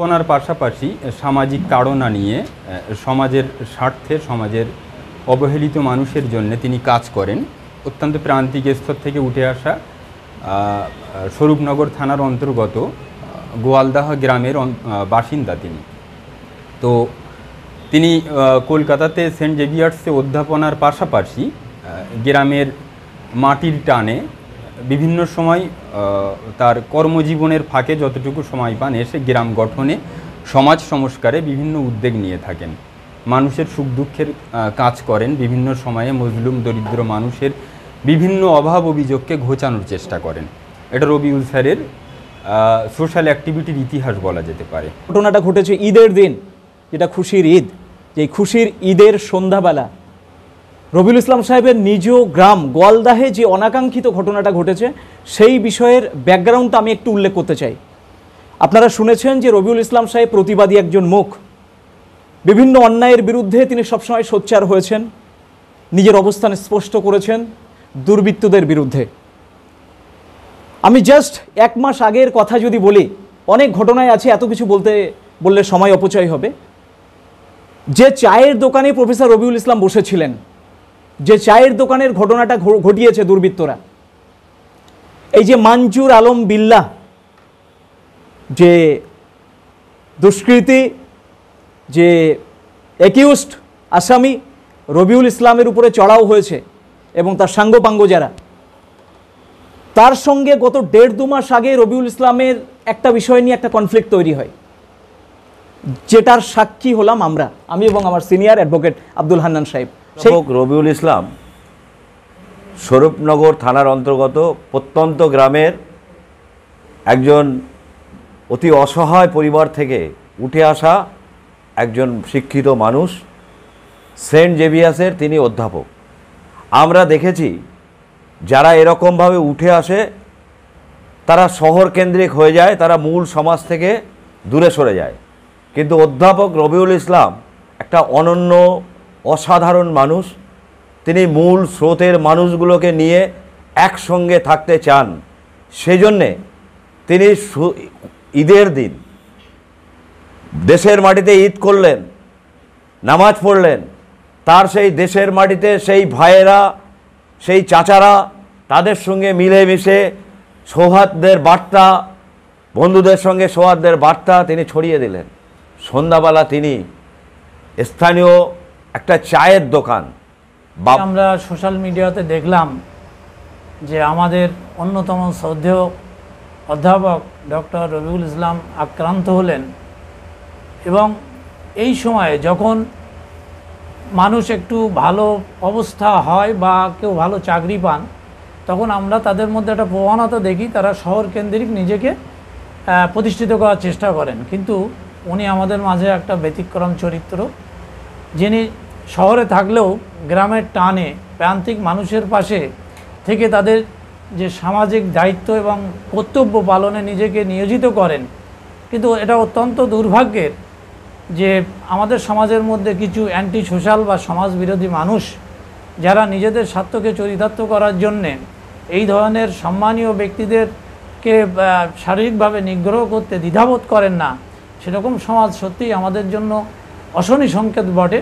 পনার পাশাপাশি সামাজিক তাড়না নিয়ে সমাজের স্বার্থে সমাজের অবহেলিত মানুষের জন্য তিনি কাজ করেন। অত্যন্ত প্রান্তিক স্তর থেকে উঠে আসা স্বরূপনগর থানার অন্তর্গত গোয়ালদাহ গ্রামের বাসিন্দা তিনি। তো তিনি কলকাতাতে সেন্ট জেভিয়ার্সে অধ্যাপনার পাশাপাশি গ্রামের মাটির টানে বিভিন্ন সময় তার কর্মজীবনের ফাঁকে যতটুকু সময় পান এসে গ্রাম গঠনে সমাজ সংস্কারে বিভিন্ন উদ্যোগ নিয়ে থাকেন। মানুষের সুখ দুঃখের কাজ করেন, বিভিন্ন সময়ে মজলুম দরিদ্র মানুষের বিভিন্ন অভাব অভিযোগকে ঘোচানোর চেষ্টা করেন। এটা রবিউল স্যারের সোশ্যাল অ্যাক্টিভিটির ইতিহাস বলা যেতে পারে। ঘটনাটা ঘটেছে ঈদের দিন, যেটা খুশির ঈদ। যে খুশির ঈদের সন্ধ্যাবেলা রবিউল ইসলাম সাহেবের নিজ গ্রাম গোয়ালদাহে যে অনাকাঙ্ক্ষিত ঘটনাটা ঘটেছে সেই বিষয়ের ব্যাকগ্রাউন্ডটা আমি একটু উল্লেখ করতে চাই। আপনারা শুনেছেন যে রবিউল ইসলাম সাহেব প্রতিবাদী একজন মুখ, বিভিন্ন অন্যায়ের বিরুদ্ধে তিনি সবসময় সোচ্চার হয়েছেন, নিজের অবস্থান স্পষ্ট করেছেন দুর্বৃত্তদের বিরুদ্ধে। আমি জাস্ট এক মাস আগের কথা যদি বলি, অনেক ঘটনায় আছে, এত কিছু বললে সময় অপচয় হবে। যে চায়ের দোকানে প্রফেসর রবিউল ইসলাম বসেছিলেন, যে চায়ের দোকানের ঘটনাটা ঘটিয়েছে দুর্বৃত্তরা, এই যে মানজুর আলম বিল্লাহ, যে দুষ্কৃতী, যে অ্যাকিউজড আসামি রবিউল ইসলামের উপরে চড়াও হয়েছে এবং তার সাঙ্গপাঙ্গ যারা, তার সঙ্গে গত 1.5-2 মাস আগে রবিউল ইসলামের একটা বিষয় নিয়ে একটা কনফ্লিক্ট তৈরি হয়, যেটার সাক্ষী হলাম আমি এবং আমার সিনিয়র অ্যাডভোকেট আব্দুল হান্নান সাহেব। রবিউল ইসলাম স্বরূপনগর থানার অন্তর্গত প্রত্যন্ত গ্রামের একজন অতি অসহায় পরিবার থেকে উঠে আসা একজন শিক্ষিত মানুষ। সেন্ট জেভিয়ার্সের তিনি অধ্যাপক। আমরা দেখেছি যারা এরকমভাবে উঠে আসে তারা শহর কেন্দ্রিক হয়ে যায়, তারা মূল সমাজ থেকে দূরে সরে যায়। কিন্তু অধ্যাপক রবিউল ইসলাম একটা অনন্য অসাধারণ মানুষ। তিনি মূল স্রোতের মানুষগুলোকে নিয়ে একসঙ্গে থাকতে চান। সেজন্যে তিনি ঈদের দিন দেশের মাটিতে ঈদ করলেন, নামাজ পড়লেন। তার সেই দেশের মাটিতে সেই ভাইয়েরা, সেই চাচারা, তাদের সঙ্গে মিলেমিশে সৌহার্দ্যের বার্তা, বন্ধুদের সঙ্গে সৌহার্দ্যের বার্তা তিনি ছড়িয়ে দিলেন। সন্ধ্যাবেলা তিনি স্থানীয় একটা চায়ের দোকান, আমরা সোশ্যাল মিডিয়াতে দেখলাম যে আমাদের অন্যতম শ্রদ্ধেয় অধ্যাপক ডক্টর রবিউল ইসলাম আক্রান্ত হলেন। এবং এই সময়ে যখন মানুষ একটু ভালো অবস্থা হয় বা কেউ ভালো চাকরি পান, তখন আমরা তাদের মধ্যে একটা প্রবণতা দেখি, তারা শহর কেন্দ্রিক নিজেকে প্রতিষ্ঠিত করার চেষ্টা করেন। কিন্তু উনি আমাদের মাঝে একটা ব্যতিক্রম চরিত্র, যিনি শহরে থাকলেও গ্রামের টানে প্রান্তিক মানুষের পাশে থেকে তাদের যে সামাজিক দায়িত্ব এবং কর্তব্য পালনে নিজেকে নিয়োজিত করেন। কিন্তু এটা অত্যন্ত দুর্ভাগ্যের যে আমাদের সমাজের মধ্যে কিছু অ্যান্টি সোশ্যাল বা সমাজ বিরোধী মানুষ, যারা নিজেদের স্বার্থকে চরিতার্থ করার জন্যে এই ধরনের সম্মানীয় ব্যক্তিদেরকে শারীরিকভাবে নিগ্রহ করতে দ্বিধাবোধ করেন না, সেরকম সমাজ সত্যিই আমাদের জন্য অশনি সংকেত বটে।